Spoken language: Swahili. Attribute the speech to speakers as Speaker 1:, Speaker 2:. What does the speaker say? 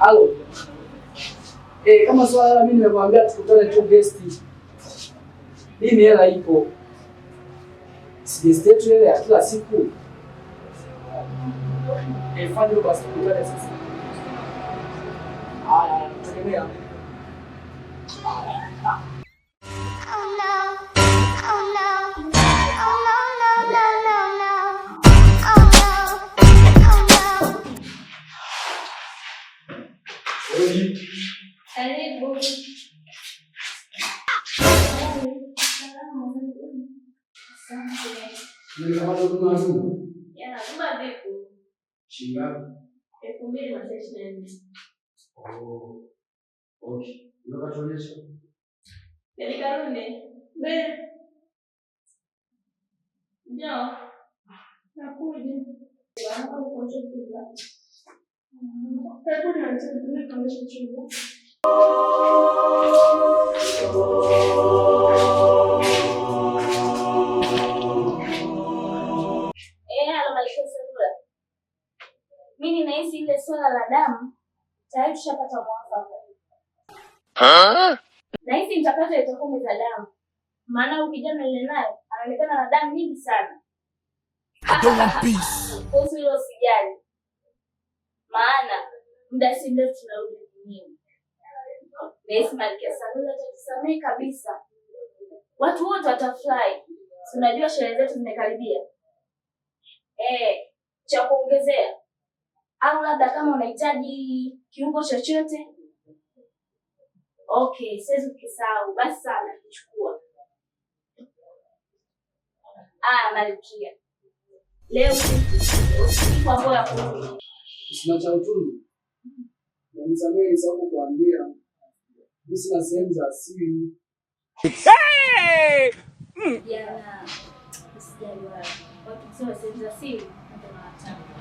Speaker 1: Halo. Kama swala mimi nimekuambia tukutane tu guest. Hii ni hela ipo. Si guest yetu ile ya kila siku. Fanya basi tukutane sasa. Tutegemea.
Speaker 2: Karibu.
Speaker 1: Nimepata huduma nzuri.
Speaker 2: Huduma vipi?
Speaker 1: Shingapi?
Speaker 2: 2,224.
Speaker 1: Okay. Unataka tuonyeshe?
Speaker 2: Karune. Mbele. Njoo. Nakuja. Wangu kwa chakula. Karibuni na chakula tunaonyesha chakula. Mimi nahisi ile swala la damu tayari tushapata mwafaka. Nahisi nitapata lita 10 za damu. Maana huyu kijana yule naye anaonekana na damu nyingi sana. Kuhusu hilo usijali. Maana muda si mrefu tunarudi nyumbani. Nahisi Malkia Salula atatusamehe kabisa. Watu wote watafurahi. Unajua sherehe zetu zimekaribia. Cha kuongezea au labda kama unahitaji kiungo chochote. Okay, siwezi kusahau. Basi sana kuchukua. Malkia. Leo usiku ambao ya kurudi.
Speaker 1: Sina cha utundu. Nisamehe sababu kuambia. Mimi sina sehemu za asili.
Speaker 2: Jana usijali wala. Watu sio sehemu za asili ndio wanataka.